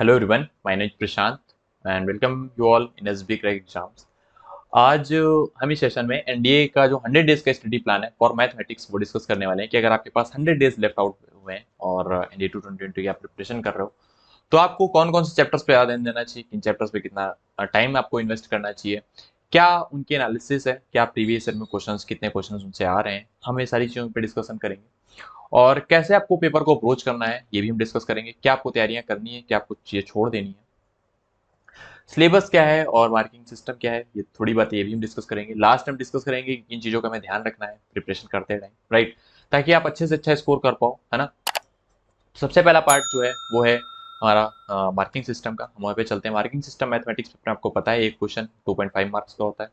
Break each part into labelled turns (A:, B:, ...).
A: Hello everyone, my name is Prashant and welcome you all in SB crack exams. आज हम इस session में NDA का जो 100 डेज का स्टडी प्लान है फॉर मैथमेटिक्स वो डिस्कस करने वाले हैं कि अगर आपके पास 100 डेज लेफ्ट आउट हुए हैं और एनडीए 2020 की आप प्रिपरेशन कर रहे हो तो आपको कौन कौन से चैप्टर्स पे ध्यान देना चाहिए, किन चैप्टर्स पे कितना टाइम आपको इन्वेस्ट करना चाहिए, क्या उनके एनालिसिस है, क्या प्रीवियस ईयर में क्वेश्चंस कितने क्वेश्चंस उनसे आ रहे हैं, हम ये सारी चीज़ों पे डिस्कशन करेंगे। और कैसे आपको पेपर को अप्रोच करना है ये भी हम डिस्कस करेंगे, क्या आपको तैयारियां करनी है, क्या आपको चीज़ें छोड़ देनी है, सिलेबस क्या है और मार्किंग सिस्टम क्या है, ये थोड़ी बात ये भी हम डिस्कस करेंगे। लास्ट हम डिस्कस करेंगे कि किन चीज़ों का हमें ध्यान रखना है प्रिपरेशन करते टाइम, राइट, ताकि आप अच्छे से अच्छा स्कोर कर पाओ, है ना। सबसे पहला पार्ट जो है वो है हमारा मार्किंग सिस्टम का। हम वहाँ पे चलते हैं। मार्किंग सिस्टम मैथमेटिक्स में आपको पता है एक क्वेश्चन 2.5 मार्क्स का होता है।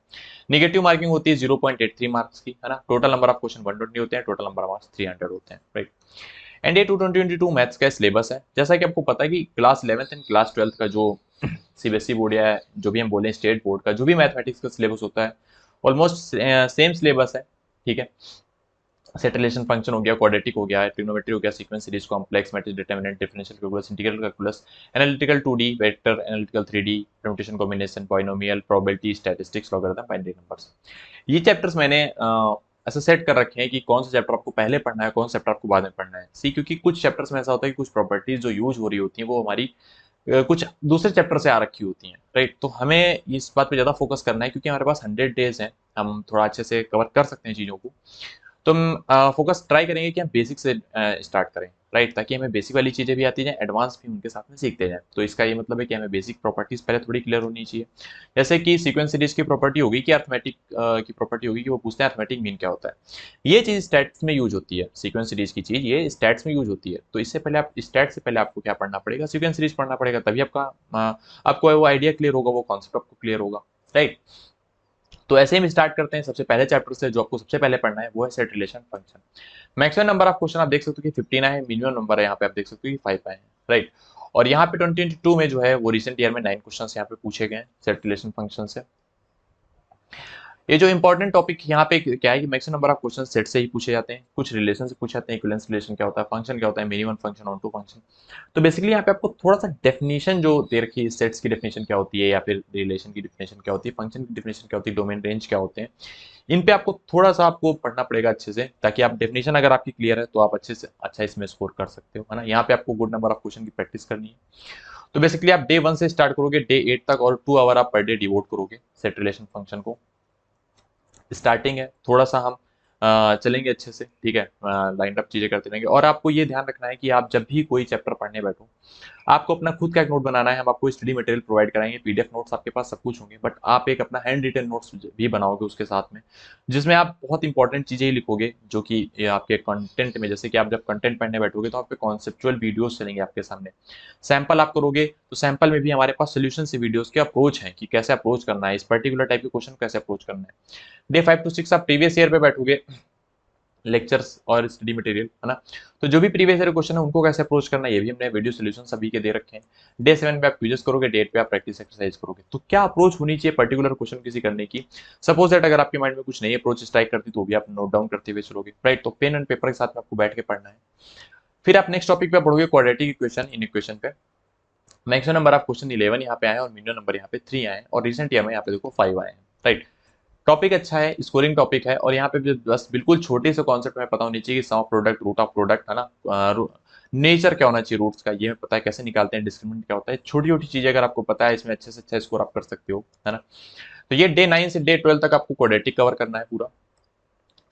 A: नेगेटिव मार्किंग होती है 0.83 मार्क्स की, है ना। टोटल नंबर ऑफ क्वेश्चन 120 होते हैं, टोटल नंबर ऑफ मार्क्स 300 होते हैं, राइट। एनडीए 2022 मैथ्स का सिलेबस है। जैसा कि आपको पता है कि class 11th and class 12th का जो सीबीएसई बोर्ड या जो भी हम बोले स्टेट बोर्ड का जो भी मैथमेटिक्स का सिलेबस होता है ऑलमोस्ट सेम सिलेबस है, ठीक है। सेट रिलेशन फंक्शन हो गया, क्वाड्रेटिक हो गया, ट्रिग्नोमेट्री हो गया, sequence series, complex matrix, determinant, differential calculus, integral calculus, analytical 2D vector, analytical 3D, permutation combination, polynomial, probability, statistics, logarithm, binary numbers. ये चैप्टर्स मैंने ऐसा सेट कर रखे हैं कि कौन सा चैप्टर आपको पहले पढ़ना है, कौन सा चैप्टर आपको बाद में पढ़ना है। सी, क्योंकि कुछ चैप्टर्स में ऐसा होता है कि कुछ प्रॉपर्टीज जो यूज हो रही होती हैं वो हमारी कुछ दूसरे चैप्टर से आ रखी होती हैं, राइट। तो हमें इस बात पे ज़्यादा फोकस करना है क्योंकि हमारे पास 100 डेज हैं, हम थोड़ा अच्छे से कवर कर सकते हैं चीज़ों को। तो हम फोकस ट्राई करेंगे कि हम बेसिक से स्टार्ट करें, राइट, ताकि हमें बेसिक वाली चीज़ें भी आती जाएं, एडवांस भी उनके साथ में सीखते जाएं। तो इसका ये मतलब है कि हमें बेसिक प्रॉपर्टीज पहले थोड़ी क्लियर होनी चाहिए। जैसे कि सीक्वेंस सीरीज की प्रॉपर्टी होगी कि अर्थमेटिक की प्रॉपर्टी होगी कि वो पूछते हैं अर्थमेटिक मीन क्या होता है। ये चीज़ स्टैट्स में यूज होती है, सीक्वेंस सीरीज की चीज़ ये स्टैट्स में यूज होती है। तो इससे पहले आप स्टैट से पहले आपको क्या पढ़ना पड़ेगा, सीक्वेंस सीरीज पढ़ना पड़ेगा, तभी आपको वो आइडिया क्लियर होगा, वो कॉन्सेप्ट आपको क्लियर होगा, राइट। तो ऐसे ही हम स्टार्ट करते हैं। सबसे पहले चैप्टर से जो आपको सबसे पहले पढ़ना है वो है set relation function. Maximum number of question आप देख सकते हो कि 15 आए हैं, मिनिमम नंबर है यहाँ पे आप देख सकते हो कि 5 आए हैं, राइट। और यहाँ पे 2022 में जो है वो रिसेंट ईयर में 9 क्वेश्चन यहाँ पे पूछे गए हैं सेट रिलेशन फंक्शन से। ये जो इंपॉर्टेंट टॉपिक यहाँ पे क्या है कि maximum number of question set से ही पूछे जाते हैं, कुछ रिलेशन से पूछे जाते हैं, इक्विवेलेंस रिलेशन क्या होता है, फंक्शन क्या होता है, minimum function, onto function. तो बेसिकली यहाँ पे आपको थोड़ा सा डेफिनेशन जो दे रखी है, सेट्स की डेफिनेशन क्या होती है या फिर रिलेशन की डेफिनेशन क्या होती है, फंक्शन की डेफिनेशन क्या होती है, डोमेन रेंज क्या होते हैं, इन पे आपको थोड़ा सा आपको पढ़ना पड़ेगा अच्छे से, ताकि आप डेफिनेशन अगर आपकी क्लियर है तो आप अच्छे से अच्छा इसमें स्कोर कर सकते हो, है ना। यहाँ पे आपको गुड नंबर ऑफ क्वेश्चन की प्रैक्टिस करनी है। तो बेसिकली आप डे 1 से स्टार्ट करोगे, डे 8 तक, और 2 आवर आप पर डे डिवोट करोगे सेट रिलेशन फंक्शन को। स्टार्टिंग है, थोड़ा सा हम चलेंगे अच्छे से, ठीक है, लाइन अप चीजें करते रहेंगे। और आपको ये ध्यान रखना है कि आप जब भी कोई चैप्टर पढ़ने बैठो आपको अपना खुद का एक नोट बनाना है। हम आपको स्टडी मटेरियल प्रोवाइड कराएंगे, पीडीएफ नोट्स आपके पास सब कुछ होंगे, बट आप एक अपना हैंड रिटन नोट्स भी बनाओगे उसके साथ में, जिसमें आप बहुत इंपॉर्टेंट चीजें ही लिखोगे जो कि ये आपके कंटेंट में, जैसे कि आप जब कंटेंट पढ़ने बैठोगे तो आप पे कॉन्सेप्चुअल वीडियोस चलेंगे आपके सामने। सैंपल आप करोगे तो सैंपल में भी हमारे पास सोल्यूशन से वीडियोस के अप्रोच है कि कैसे अप्रोच करना है, इस पर्टिकुलर टाइप के क्वेश्चन कैसे अप्रोच करना है। डे 5 to 6 आप प्रीवियस ईयर पे बैठोगे, लेक्चर्स और स्टडी मटेरियल, है ना। तो जो भी प्रीवियस ईयर क्वेश्चन है उनको कैसे अप्रोच करना है ये भी हमने वीडियो सोल्यूशन सभी के दे रखे हैं। डे 7 पे आप क्विजेस करोगे, डे 8 पे आप प्रैक्टिस एक्सरसाइज करोगे। तो क्या अप्रोच होनी चाहिए पर्टिकुलर क्वेश्चन किसी करने की, सपोज दैट अगर आपके माइंड में कुछ नई अप्रोच स्ट्राइक करती तो भी आप नोट डाउन करते हुए चलोगे, राइट। तो पेन एंड पेपर के साथ में आपको बैठ के पढ़ना है। फिर आप नेक्स्ट टॉपिक पे पढ़ोगे क्वाड्रेटिक इक्वेशन, इन इक्वेशन पे मैक्सिमम नंबर ऑफ क्वेश्चन 11 यहाँ पे आए हैं और मिनिमम नंबर यहाँ पे 3 आए हैं, और रिसेंट ईयर में यहाँ पे देखो 5 आए हैं, राइट। टॉपिक अच्छा है, स्कोरिंग टॉपिक है, और यहाँ पे भी बस बिल्कुल छोटे से कॉन्सेप्ट में पता होनी चाहिए कि sum of product, root of product, है ना। नेचर क्या होना चाहिए रूट्स का, ये हमें पता है, कैसे निकालते हैं, डिस्क्रिमिनेंट क्या होता है, छोटी छोटी चीजें अगर आपको पता है इसमें अच्छे से अच्छा स्कोर आप कर सकते हो, है ना। तो ये डे 9 से डे 12 तक आपको क्वाड्रेटिक कवर करना है पूरा।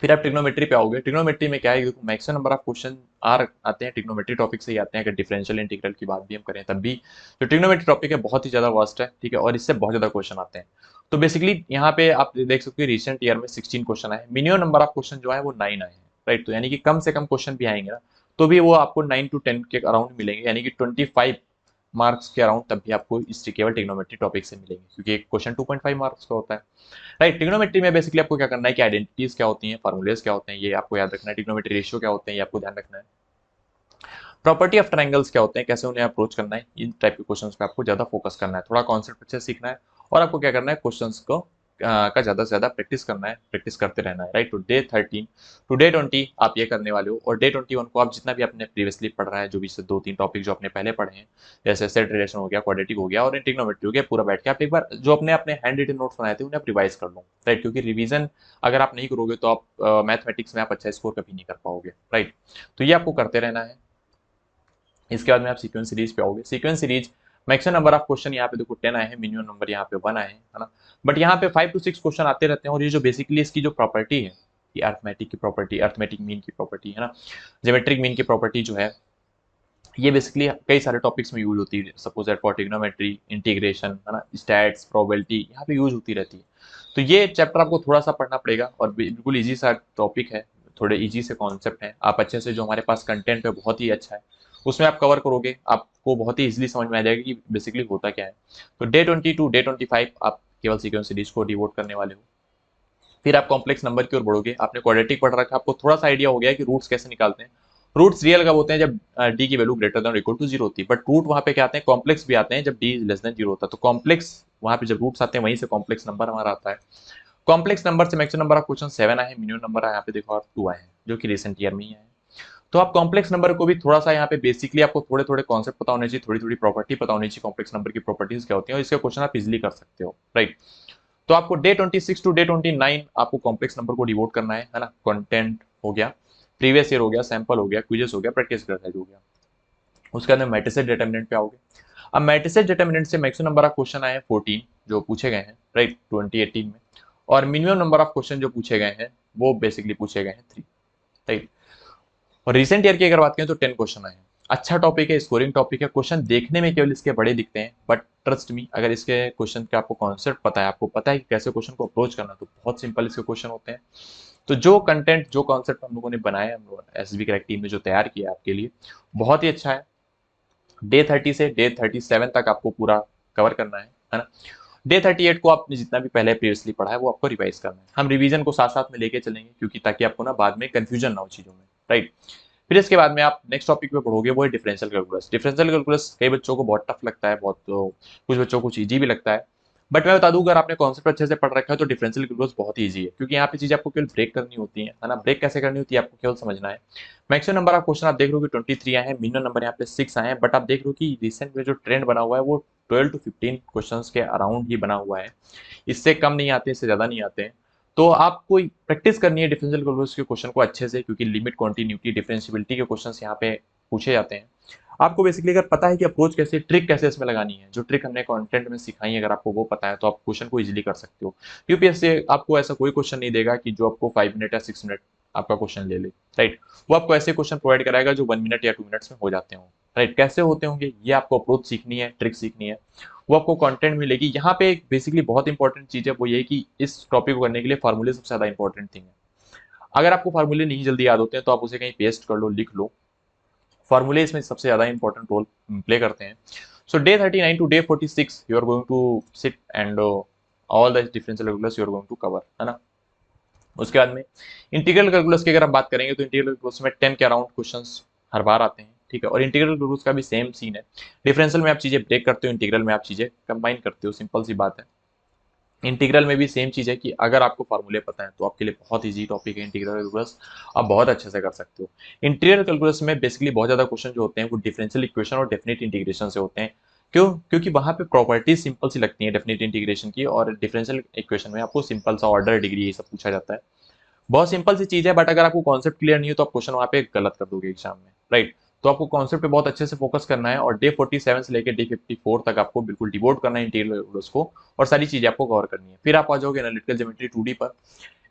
A: फिर आप ट्रिग्नोमेट्री पे आओगे। ट्रिग्नोमेट्री में क्या है, देखो मैक्सिमम नंबर ऑफ क्वेश्चन आते हैं ट्रिग्नोमेट्री टॉपिक से ही आते हैं। अगर डिफरेंशियल इंटीग्रल की बात भी हम करें तब भी जो ट्रिग्नोमेट्री टॉपिक है बहुत ही ज्यादा वास्ट है, ठीक है, और इससे बहुत ज्यादा क्वेश्चन आते हैं। तो बेसिकली यहाँ पे आप देख सकते हो रिसेंट ईयर में 16 क्वेश्चन आए, मिनिमम नंबर ऑफ क्वेश्चन जो है वो 9 आए हैं, राइट। तो यानी कि कम से कम क्वेश्चन भी आएंगे ना तो भी वो आपको 9 to 10 के अराउंड मिलेंगे, यानी कि 25 मार्क्स के अराउंड तब भी आपको इस केवल ट्रिग्नोमेट्री टॉपिक से मिलेंगे, क्योंकि एक क्वेश्चन 2.5 मार्क्स का होता है, राइट। ट्रिग्नोमेट्री में बेसिकली आपको क्या करना है कि आइडेंटिटीज क्या होती हैं, फॉर्मूलेस क्या होते हैं, ये आपको याद रखना है। ट्रिग्नोमेट्री रेशियो क्या होते हैं ये आपको ध्यान रखना है। प्रॉपर्टी ऑफ ट्रायंगल्स क्या होते हैं, कैसे उन्हें अप्रोच करना है, इन टाइप के क्वेश्चंस पे आपको ज्यादा फोकस करना है, थोड़ा कॉन्सेप्ट अच्छे से सीखना है, और आपको क्या करना है क्वेश्चंस को का ज़्यादा से ज़्यादा प्रैक्टिस करना है, प्रैक्टिस करते रहना है, राइट। तो डे 13 टू डे 20 आप ये करने वाले हो, और डे 21 को आप जितना भी आपने प्रीवियसली पढ़ रहा है, जो भी 2-3 टॉपिक जो आपने पहले पढ़े हैं, जैसे सेट रिलेशन हो गया, क्वाड्रेटिक हो गया और ट्रिग्नोमेट्री हो गया, पूरा बैठ के आप एक बार जो अपने अपने हैंड रिटन नोट्स बनाए थे उन्हें आप रिवाइज कर लो, राइट। क्योंकि रिवीजन अगर आप नहीं करोगे तो आप मैथमेटिक्स में आप अच्छा स्कोर कभी नहीं कर पाओगे, राइट। तो ये आपको करते रहना है। इसके बाद में आप सीक्वेंस सीरीज पे आओगे। Sequence series maximum number of question यहाँ पे देखो 10 आए हैं, मिनिमम नंबर यहाँ पे 1 आए हैं, है ना। बट यहाँ पे 5 to 6 क्वेश्चन आते रहते हैं, और ये जो बेसिकली इसकी जो प्रॉपर्टी है, कि अर्थमेटिक की प्रॉपर्टी, अर्थमेटिक मीन की प्रॉपर्टी, है ना, ज्योमेट्रिक मीन की प्रॉपर्टी जो है, ये बेसिकली कई सारे टॉपिक्स में यूज होती है। Suppose that for trigonometry, integration, है ना, स्टैट्स, प्रोबेबिलिटी, यहाँ पे यूज होती रहती है। तो ये चैप्टर आपको थोड़ा सा पढ़ना पड़ेगा, और बिल्कुल इजी सा टॉपिक है, थोड़े इजी से कॉन्सेप्ट हैं। आप अच्छे से, जो हमारे पास कंटेंट है बहुत ही अच्छा है, उसमें आप कवर करोगे, आपको बहुत ही इजीली समझ में आ जाएगा कि बेसिकली होता क्या है। तो डे 20 टू डे 25 आप केवल सीक्वेंस सीरीज को डिवोट करने वाले हो। फिर आप कॉम्प्लेक्स नंबर की ओर बढ़ोगे। आपने क्वाड्रेटिक पढ़ रखा है, आपको थोड़ा सा आइडिया हो गया है कि रूट्स कैसे निकालते हैं। रूट्स रियल कब होते हैं, जब डी की वैल्यू ग्रेटर देन और इक्वल टू 0 होती है। बट रूट वहां पे क्या आते हैं, कॉम्प्लेक्स भी आते हैं, जब डी लेस देन 0 होता है। तो कॉम्प्लेक्स वहां पे जब रूट्स आते हैं, वहीं से कॉम्प्लेक्स नंबर हमारा आता है। कॉम्प्लेक्स नंबर से मैक्सिमम नंबर ऑफ क्वेश्चन 7 आए हैं, मिनिमम नंबर यहाँ पे देखो आप 2 आए हैं, जो कि रिसेंट ईयर में ही आए हैं। तो आप कॉम्प्लेक्स नंबर को भी थोड़ा सा यहाँ पे बेसिकली आपको थोड़े थोड़े कॉन्सेप्ट पता होने चाहिए, थोड़ी थोड़ी प्रॉपर्टी पता होनी चाहिए, कॉम्प्लेक्स नंबर की प्रॉपर्टीज क्या होती है, और इसके क्वेश्चन आप इजिली कर सकते हो, राइट। तो आपको डे 26 टू डे 29 आपको कॉम्प्लेक्स नंबर को डिवोट करना है ना। कंटेंट हो गया, प्रीवियस ईयर हो गया, सैंपल हो गया, क्विजेस हो गया, प्रैक्टिस एक्सरसाइज हो गया। उसके बाद में मैट्रिसेस डिटर्मिनेंट पे आओगे। अब मैट्रिसेस डिटर्मिनेंट से मैक्सिमम नंबर ऑफ क्वेश्चन आए हैं 14 जो पूछे गए हैं, राइट, 2018 में। और मिनिमम नंबर ऑफ क्वेश्चन जो पूछे गए हैं वो बेसिकली पूछे गए हैं 3, राइट। और रिसेंट ईयर की अगर बात करें तो 10 क्वेश्चन आए हैं। अच्छा टॉपिक है, स्कोरिंग टॉपिक है। क्वेश्चन देखने में केवल इसके बड़े दिखते हैं, बट ट्रस्ट मी, अगर इसके क्वेश्चन का आपको कॉन्सेप्ट पता है, आपको पता है कि कैसे क्वेश्चन को अप्रोच करना, तो बहुत सिंपल इसके क्वेश्चन होते हैं। तो जो कंटेंट, जो कॉन्सेप्ट हम लोगों ने बनाया, हम लोगों ने एसबी क्रैक टीम में जो तैयार किया आपके लिए, बहुत ही अच्छा है। डे 30 से डे 37 तक आपको पूरा कवर करना है ना। डे 38 को आपने जितना भी पहले प्रीवियसली पढ़ा है वो आपको रिवाइज करना है। हम रिवीजन को साथ साथ में लेके चलेंगे, क्योंकि ताकि आपको ना बाद में कंफ्यूजन ना हो चीजों में, राइट। फिर इसके बाद में आप नेक्स्ट टॉपिक पे पढ़ोगे, वो है डिफरेंशियल कैलकुलस। डिफरेंशियल कैलकुलस कई बच्चों को बहुत टफ लगता है, बहुत कुछ बच्चों को कुछ ईजी भी लगता है। बट मैं बता दूं, अगर आपने कॉन्सेप्ट अच्छे से पढ़ रखा है तो डिफरेंशियल कैलकुलस बहुत ईजी है, क्योंकि यहाँ पे चीजें आपको केवल ब्रेक करनी होती है ना। ब्रेक कैसे करनी होती है आपको केवल समझना है। मैक्सिमम नंबर ऑफ क्वेश्चन आप देख रहे हो कि 23 आए हैं, मिनिमम नंबर यहाँ पे 6 आए हैं। बट आप देख रहे हो कि रिसेंट में जो ट्रेंड बना हुआ है वो 12 to 15 क्वेश्चन के अराउंड ही बना हुआ है। इससे कम नहीं आते, इससे ज्यादा नहीं आते हैं। तो आपको प्रैक्टिस करनी है डिफरेंशियल कैलकुलस के क्वेश्चन को अच्छे से, क्योंकि लिमिट, कॉन्टिन्यूटी, डिफरेंशियबिलिटी के क्वेश्चन यहाँ पे पूछे जाते हैं। आपको बेसिकली अगर पता है कि अप्रोच कैसे, ट्रिक कैसे इसमें लगानी है, जो ट्रिक हमने कंटेंट में सिखाई है, अगर आपको वो पता है तो आप क्वेश्चन को इजीली कर सकते हो। यूपीएससी आपको ऐसा कोई क्वेश्चन नहीं देगा कि जो आपको 5 मिनट या 6 मिनट आपका क्वेश्चन ले ले, राइट। वो आपको ऐसे क्वेश्चन प्रोवाइड कराएगा जो 1 मिनट या 2 मिनट्स में हो जाते हो, राइट। कैसे होते होंगे, ये आपको अप्रोच सीखनी है, ट्रिक सीखनी है, वो आपको कंटेंट मिलेगी। यहाँ पे बेसिकली बहुत इंपॉर्टेंट चीज है, वो ये कि इस टॉपिक को करने के लिए फार्मूले सबसे ज्यादा इंपॉर्टेंट थिंग है। अगर आपको फार्मूले नहीं जल्दी याद होते हैं तो आप उसे कहीं पेस्ट कर लो, लिख लो। फार्मूले इसमें सबसे ज्यादा इंपॉर्टेंट रोल प्ले करते हैं। So day 39 to day 46 you are going to sit and all the differential calculus you are going to cover, है ना। उसके बाद में इंटीग्रल कैलकुलस की अगर आप बात करेंगे तो इंटीग्रल कैलकुलस में 10 के अराउंड क्वेश्चंस हर बार आते हैं, ठीक है। और इंटीग्रल कैलकुलस का भी सेम सीन है। डिफरेंशियल में आप चीजें ब्रेक करते हो, इंटीग्रल में आप चीजें कंबाइन करते हो, सिंपल सी बात है। इंटीग्रल में भी सेम चीज है कि अगर आपको फार्मूले पता है तो आपके लिए बहुत इजी टॉपिक है इंटीग्रल कैलकुलस, आप बहुत अच्छे से कर सकते हो। इंटीग्रल कैलकुलस में बेसिकली बहुत ज्यादा क्वेश्चन जो होते हैं वो डिफरेंशियल इक्वेशन और डेफिनेट इंटीग्रेशन से होते हैं। क्यों? क्योंकि वहां पे प्रॉपर्टीज सिंपल सी लगती है डेफिनेट इंटीग्रेशन की, और डिफरेंशियल इक्वेशन में आपको सिंपल सा ऑर्डर, डिग्री, ये सब पूछा जाता है। बहुत सिंपल सी चीज है, बट अगर आपको कॉन्सेप्ट क्लियर नहीं हो तो आप क्वेश्चन वहां पे गलत कर दोगे एग्जाम में, राइट। तो आपको कॉन्सेप्ट पे बहुत अच्छे से फोकस करना है, और डे 47 से लेकर डे 54 तक आपको बिल्कुल डिवोट करना है इंटीग्रल कैलकुलस को, और सारी चीजें आपको कवर करनी है। फिर आप आ जाओगे एनालिटिकल ज्योमेट्री 2D पर।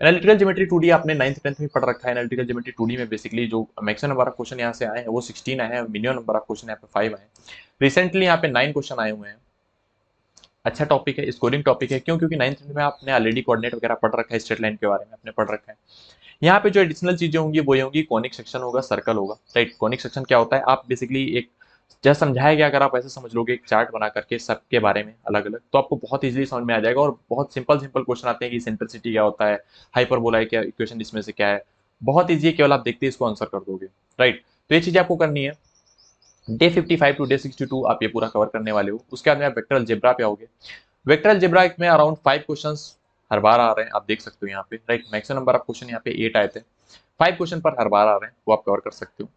A: एनालिटिकल ज्योमेट्री 2D आपने 9th 10th में पढ़ रखा है। एनालिटिकल ज्योमेट्री 2D में बेसिकली जो मैक्सिमम नंबर ऑफ क्वेश्चन यहाँ से आए हैं वो 16 आए हैं, मिनिमम नंबर ऑफ क्वेश्चन यहाँ पे 5 आए हैं। रिसेंटली यहाँ पे 9 क्वेश्चन आए हुए हैं। अच्छा टॉपिक है, स्कोरिंग टॉपिक है। क्यों? क्योंकि 9th में आपने ऑलरेडी कोऑर्डिनेट वगैरह पढ़ रखा है, स्ट्रेट लाइन के बारे में आपने पढ़ रखा है। यहाँ पे जो एडिशनल चीजें होंगी वो ये होंगी, कॉनिक सेक्शन होगा, सर्कल होगा, राइट। कॉनिक सेक्शन क्या होता है, आप बेसिकली एक जैसा समझाया गया, अगर आप ऐसे समझ लोगे एक चार्ट बना करके सबके बारे में अलग अलग, तो आपको बहुत इजीली समझ में आ जाएगा। और बहुत सिंपल सिंपल क्वेश्चन आते हैं कि सेंट्रिसिटी क्या होता है, हाइपरबोला क्या इक्वेशन इसमें से क्या है, बहुत ईजी है, केवल आप देखते ही इसको आंसर कर दोगे, राइट। तो ये चीजें आपको करनी है। डे 55 टू डे 62 आप ये पूरा कवर करने वाले हो। उसके बाद में आप वेक्टर अलजेब्रा पे आओगे। वेक्टर अलजेब्रा में अराउंड 5 क्वेश्चंस हर बार आ रहे हैं, आप देख सकते हो यहाँ पे, right. Maximum number of question यहाँ पे 8 आए थे, 5 क्वेश्चन पर हर बार आ रहे हैं, वो आप कवर कर सकते हो।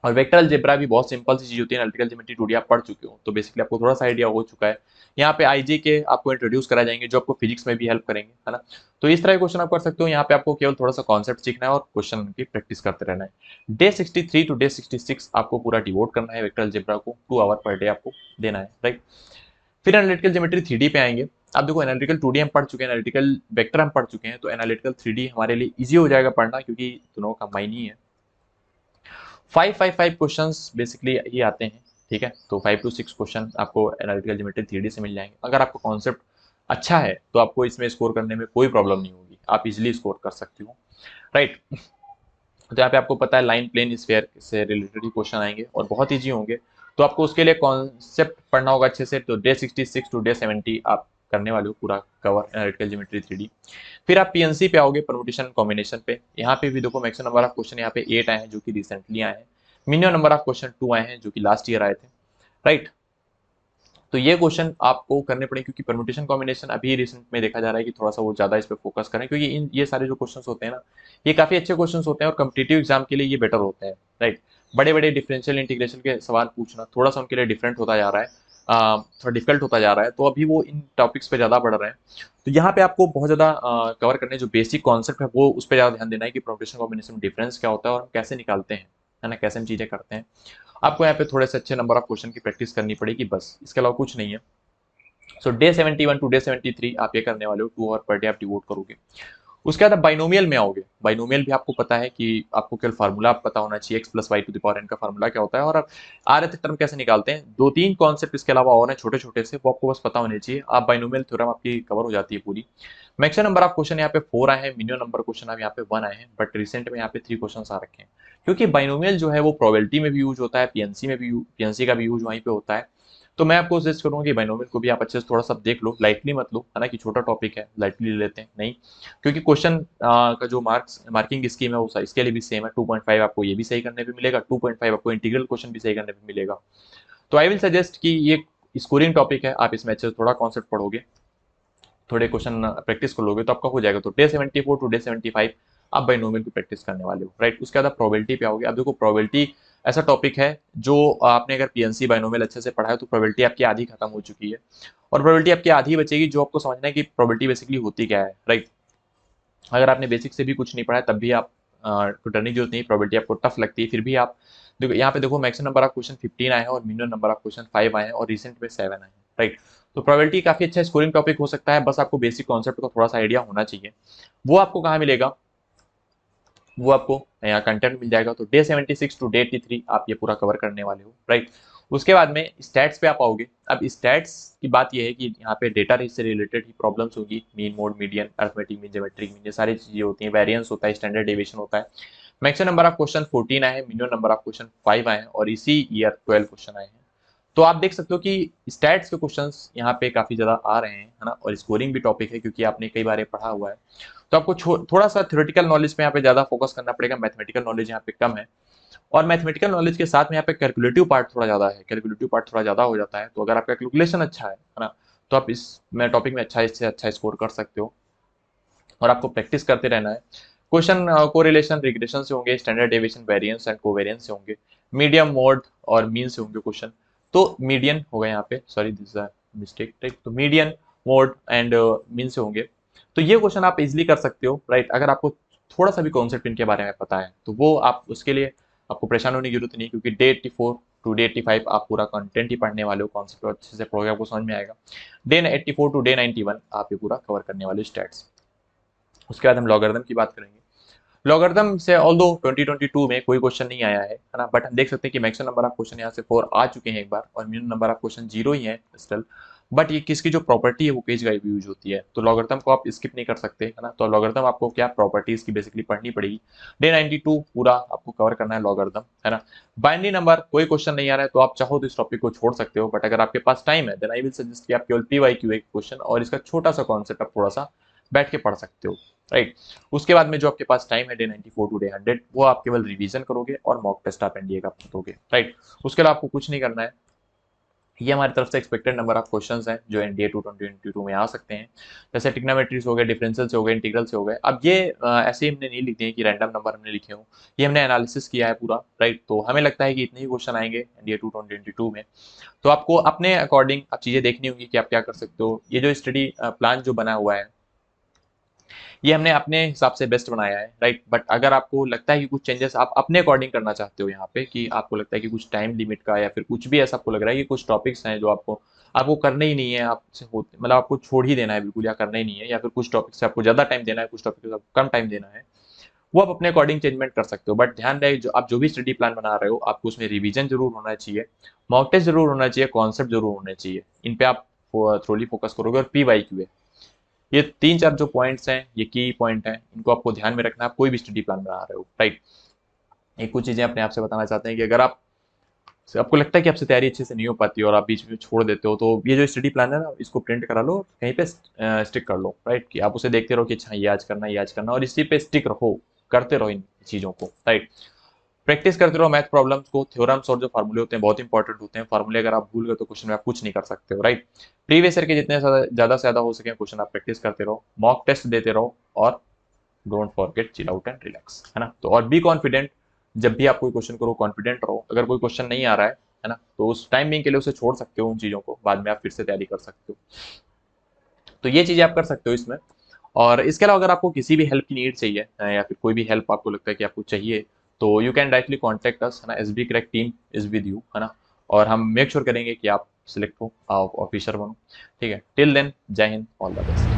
A: और वेक्टर अलजेब्रा भी बहुत सिंपल सी चीज होती है, एनालिटिकल ज्योमेट्री 2D आप पढ़ चुके हो, तो बेसिकली आपको थोड़ा सा आइडिया हो चुका है। यहाँ पे आईजे के आपको इंट्रोड्यूस कराए जाएंगे जो आपको फिजिक्स में भी हेल्प करेंगे, है ना। तो इस तरह के क्वेश्चन आप कर सकते हो। यहाँ पे आपको केवल थोड़ा सा कॉन्सेप्ट सीखना है और क्वेश्चन की प्रैक्टिस करते रहना है। डे 63 टू डे 66 आपको पूरा डिवोट करना है वेक्टर अलजेब्रा को, 2 आवर पर डे आपको देना है, राइट। फिर एनालिटिकल ज्योमेट्री 3D पे आएंगे। आप देखो एनालिटिकल 2D हम पढ़ चुके हैं, एनालिटिकल वेक्टर हम पढ़ चुके हैं, तो एनालिटिकल 3D हमारे लिए इजी हो जाएगा पढ़ना, क्योंकि दोनों का मायने ही है। 5 क्वेश्चंस बेसिकली ये आते हैं, ठीक है। तो 5 to 6 क्वेश्चन आपको एनालिटिकल ज्योमेट्री 3D से मिल जाएंगे। अगर आपका कॉन्सेप्ट अच्छा है तो आपको इसमें स्कोर करने में कोई प्रॉब्लम नहीं होगी, आप इजिली स्कोर कर सकते हो, राइट। तो यहाँ पे आपको पता है लाइन प्लेन स्फीयर से रिलेटेड ही क्वेश्चन आएंगे और बहुत ईजी होंगे। तो आपको उसके लिए कॉन्सेप्ट पढ़ना होगा अच्छे से। तो डे 66 टू डे 70 आप करने वाले हो पूरा कवर एनालिटिकल ज्योमेट्री 3D। फिर आप पीएनसी पे आओगे, परमुटेशन कॉम्बिनेशन पे। यहाँ पे भी देखो मैक्सिमम नंबर ऑफ क्वेश्चन यहाँ पे 8 आए हैं जो कि रिसेंटली आए हैं, मिनिमम नंबर ऑफ क्वेश्चन 2 आए हैं जो कि लास्ट ईयर आए थे, राइट। तो ये क्वेश्चन आपको करने पड़े, क्योंकि परम्यूटेशन कॉम्बिनेशन अभी रिसेंट में देखा जा रहा है कि थोड़ा सा वो ज्यादा इस पे फोकस करें, क्योंकि इन ये सारे जो क्वेश्चंस होते हैं ना, ये काफी अच्छे क्वेश्चंस होते हैं और कॉम्पिटिटिव एग्जाम के लिए ये बेटर होते हैं, राइट। बड़े बड़े डिफरेंशियल इंटीग्रेशन के सवाल पूछना थोड़ा सा उनके लिए डिफरेंट होता जा रहा है, थोड़ा डिफिकल्ट होता जा रहा है, तो अभी वो इन टॉपिक्स पे ज्यादा बढ़ रहे हैं। तो यहाँ पे आपको बहुत ज्यादा कवर करने जो बेसिक कॉन्सेप्ट है वो उस पर ज्यादा ध्यान देना है कि परम्यूटेशन कॉम्बिनेशन में डिफरेंस क्या होता है और हम कैसे निकालते हैं, है ना, कैसे हम चीजें करते हैं। आपको यहाँ पे थोड़े से अच्छे नंबर ऑफ क्वेश्चन की प्रैक्टिस करनी पड़ेगी, बस इसके अलावा कुछ नहीं है। सो डे 71 टू डे 73 आप ये करने वाले हो, 2 आवर पर डे आप डिवोट करोगे। उसके बाद आप बाइनोमियल में आओगे। बाइनोमियल भी आपको पता है कि आपको केवल फार्मूला पता होना चाहिए, x plus y to the power n का फार्मूला क्या होता है और आप rth टर्म कैसे निकालते हैं। 2-3 कॉन्सेप्ट इसके अलावा और हैं छोटे छोटे से, वो आपको बस पता होने चाहिए। आप बाइनोमियल थ्योरम आपकी कवर हो जाती है पूरी। मैक्सिमम नंबर ऑफ क्वेश्चन यहाँ पे 4 आए हैं, मिनिमम नंबर क्वेश्चन अब यहाँ पे 1 आए हैं, बट रिसेंट में यहाँ पे 3 क्वेश्चन आ रखे हैं, क्योंकि बाइनोमियल जो है वो प्रोबेबिलिटी में भी यूज होता है, पीएनसी में भी पीएनसी का भी यूज वहीं पे होता है। तो मैं आपको सजेस्ट करूंगा कि बाइनोमियल को भी आप अच्छे से थोड़ा सा देख लो, लाइटली मत लो, है ना, कि छोटा टॉपिक है लाइटली ले लेते हैं, नहीं। क्योंकि क्वेश्चन का जो मार्किंग स्कीम है वो इसके लिए भी सेम है। 2.5 आपको ये भी सही करने पे मिलेगा, 2.5 आपको इंटीग्रल क्वेश्चन भी सही करने पे मिलेगा। तो आई विल सजेस्ट कि ये स्कोरिंग टॉपिक है, आप इसमें अच्छे से थोड़ा कॉन्सेप्ट पढ़ोगे, थोड़े क्वेश्चन प्रैक्टिस कर लोगे तो आपका हो जाएगा। तो डे 74 टू डे 75 आप बाइनोमियल की प्रैक्टिस करने वाले हो, राइट। उसके बाद आप प्रोबेबिलिटी पे आओगे। अब देखो प्रोबेबिलिटी ऐसा टॉपिक है जो आपने अगर पीएनसी बाइनोमियल अच्छे से पढ़ा है तो प्रोबेबिलिटी आपकी आधी खत्म हो चुकी है और प्रोबेबिलिटी आपकी आधी बचेगी। जो आपको समझना है कि प्रोबेबिलिटी बेसिकली होती क्या है, राइट। अगर आपने बेसिक से भी कुछ नहीं पढ़ा है तब भी आप को डरने की जरूरत नहीं। प्रोबेबिलिटी आपको टफ लगती है फिर भी आप देखो, यहाँ पे देखो मैक्सिमम नंबर ऑफ क्वेश्चन 15 आए हैं और मिनिमम नंबर ऑफ क्वेश्चन 5 आए हैं और रिसेंट में 7 आए हैं, राइट। तो प्रोबेबिलिटी काफी अच्छा स्कोरिंग टॉपिक हो सकता है, बस आपको बेसिक कॉन्सेप्ट का थोड़ा सा आइडिया होना चाहिए। वो आपको कहाँ मिलेगा, वो आपको यहाँ कंटेंट मिल जाएगा। तो डे 76 टू डे 83 आप ये पूरा कवर करने वाले हो, राइट। उसके बाद में स्टैट्स पे आप आओगे। अब स्टैट्स की बात ये है कि यहाँ पे डेटा से रिलेटेड ही प्रॉब्लम्स होगी, mean mode median arithmetic mean geometric mean, ये सारी चीजें होती हैं, वेरिएंस होता है, स्टैंडर्ड डेविएशन होता है। मैक्सिमम नंबर ऑफ क्वेश्चन 14 आए हैं, मिनिमम नंबर ऑफ क्वेश्चन 5 आए हैं और इसी ईयर 12 क्वेश्चन आए हैं। तो आप देख सकते हो कि स्टैट्स के क्वेश्चंस यहाँ पे काफी ज्यादा आ रहे हैं, है ना, और स्कोरिंग भी टॉपिक है क्योंकि आपने कई बार पढ़ा हुआ है। तो आपको थोड़ा सा थ्योरेटिकल नॉलेज पे यहाँ पे ज्यादा फोकस करना पड़ेगा, मैथमेटिकल नॉलेज यहाँ पे कम है। और मैथमेटिकल नॉलेज के साथ में यहाँ पे कैलकुलेटिव पार्ट थोड़ा ज्यादा है, कैलकुलेटिव पार्ट थोड़ा ज्यादा हो जाता है। तो अगर आपका कैलकुलेशन अच्छा है ना, तो आप इस टॉपिक में अच्छा इससे अच्छा स्कोर कर सकते हो और आपको प्रैक्टिस करते रहना है। क्वेश्चन कोरिलेशन रिग्रेशन से होंगे, standard deviation variance and covariance से होंगे, मीडियम मोड और मीन से होंगे क्वेश्चन। तो मीडियन होगा यहाँ पे, sorry this is a mistake, right. तो मीडियन मोड एंड मीन से होंगे। तो ये क्वेश्चन आप इजिली कर सकते हो, राइट। अगर आपको थोड़ा सा भी कॉन्सेप्ट इनके बारे में पता है तो वो आप उसके लिए आपको परेशान होने की जरूरत नहीं, क्योंकि डे 84 टू डे 85 आप पूरा कंटेंट ही पढ़ने वाले हो, कॉन्सेप्ट अच्छे से पढ़ोगे आपको समझ में आएगा। डे 84 टू डे 91 आप ये पूरा कवर करने वाले स्टैट्स। उसके बाद हम लॉगरिथम की बात करेंगे। लॉगरिथम से ऑल्दो 2022 में कोई क्वेश्चन नहीं आया है ना, बट हम देख सकते हैं कि मैक्सिमम नंबर ऑफ क्वेश्चन यहाँ से 4 आ चुके हैं एक बार और मिनिमम नंबर ऑफ क्वेश्चन 0 ही है स्टिल। बट ये किसकी जो प्रॉपर्टी है वो पेज गाइड यूज होती है, तो लॉगरिथम को आप स्किप नहीं कर सकते, है ना। तो लॉगरिथम आपको क्या प्रॉपर्टीज की बेसिकली पढ़नी पड़ेगी। डे 92 पूरा आपको कवर करना है लॉगरिथम, है ना। बाइनरी नंबर कोई क्वेश्चन नहीं आ रहा है तो आप चाहो तो इस टॉपिक को छोड़ सकते हो, बट अगर आपके पास टाइम है देन आई विल सजेस्ट कि आप केवल PYQ एक क्वेश्चन और इसका छोटा सा कॉन्सेप्ट आप थोड़ा सा बैठ के पढ़ सकते हो, राइट। उसके बाद में जो आपके पास टाइम है डे 94 टू डे 100 वो आप केवल रिवीजन करोगे और मॉक टेस्ट आप एनडीए का दोगे, राइट। उसके अलावा आपको कुछ नहीं करना है। ये हमारी तरफ से एक्सपेक्टेड नंबर ऑफ क्वेश्चंस हैं जो एनडीए 2022 में आ सकते हैं। जैसे ट्रिग्नोमेट्रीज हो गए, डिफरेंशियल से हो गए, इंटीग्रल से हो गए। अब ये ऐसे ही हमने नहीं लिखे हैं कि रैंडम नंबर हमने लिखे हों, ये हमने एनालिसिस किया है पूरा, राइट। तो हमें लगता है कि इतने ही क्वेश्चन आएंगे एनडीए 2022 में। तो आपको अपने अकॉर्डिंग आप चीज़ें देखनी होंगी कि आप क्या कर सकते हो। ये जो स्टडी प्लान जो बना हुआ है, ये हमने अपने हिसाब से बेस्ट बनाया है, राइट। बट अगर आपको लगता है कि कुछ चेंजेस आप अपने अकॉर्डिंग करना चाहते हो यहाँ पे, कि आपको लगता है कि कुछ टाइम लिमिट का या फिर कुछ भी ऐसा आपको लग रहा है कि कुछ टॉपिक्स हैं जो आपको आपको करने ही नहीं है, आपसे होते मतलब आपको छोड़ ही देना है बिल्कुल, या करना ही नहीं है, या फिर कुछ टॉपिक से आपको ज़्यादा टाइम देना है, कुछ टॉपिक से आपको कम टाइम देना है, वो आप अपने अकॉर्डिंग चेंजमेंट कर सकते हो। बट ध्यान रहे, जो आप जो भी स्टडी प्लान बना रहे हो, आपको उसमें रिवीजन जरूर होना चाहिए, मॉक टेस्ट जरूर होना चाहिए, कॉन्सेप्ट जरूर होने चाहिए। इन पे आप थ्रोली फोकस करोगे। और PYQ है, ये 3-4 जो पॉइंट्स हैं, ये की पॉइंट हैं, इनको आपको ध्यान में रखना है, आप कोई भी स्टडी प्लान बना रहे हो, राइट। एक कुछ चीज़ें अपने आप से बताना चाहते हैं कि अगर आपको लगता है कि आपसे तैयारी अच्छे से नहीं हो पाती और आप बीच में छोड़ देते हो, तो ये जो स्टडी प्लान है ना, इसको प्रिंट करा लो, कहीं पे स्टिक कर लो, राइट। कि आप उसे देखते रहो कि अच्छा ये आज करना है, ये आज करना है, और इसी पे स्टिक रहो, करते रहो इन चीज़ों को, राइट। प्रैक्टिस करते रहो मैथ प्रॉब्लम्स को, थ्योरम्स और जो फार्मूले होते हैं बहुत इंपॉर्टेंट होते हैं। फार्मूले अगर आप भूल गए तो क्वेश्चन में आप कुछ नहीं कर सकते हो, राइट। प्रीवियस ईयर के जितने ज़्यादा से ज़्यादा हो सके क्वेश्चन आप प्रैक्टिस करते रहो, मॉक टेस्ट देते रहो, और don't forget chill out and relax, है ना। तो और बी कॉन्फिडेंट, जब भी आप कोई क्वेश्चन करो कॉन्फिडेंट रहो। अगर कोई क्वेश्चन नहीं आ रहा है ना, तो उस टाइम बिंग के लिए उसे छोड़ सकते हो, उन चीज़ों को बाद में आप फिर से तैयारी कर सकते हो। तो ये चीज़ें आप कर सकते हो इसमें। और इसके अलावा अगर आपको किसी भी हेल्प की नीड चाहिए, या फिर कोई भी हेल्प आपको लगता है कि आपको चाहिए, तो you can directly contact us, है ना। SB crack team is with you, है ना। और हम मेक श्योर करेंगे कि आप सिलेक्ट हो, आप ऑफिसर बनो, ठीक है। टिल देन, जय हिंद, ऑल द बेस्ट।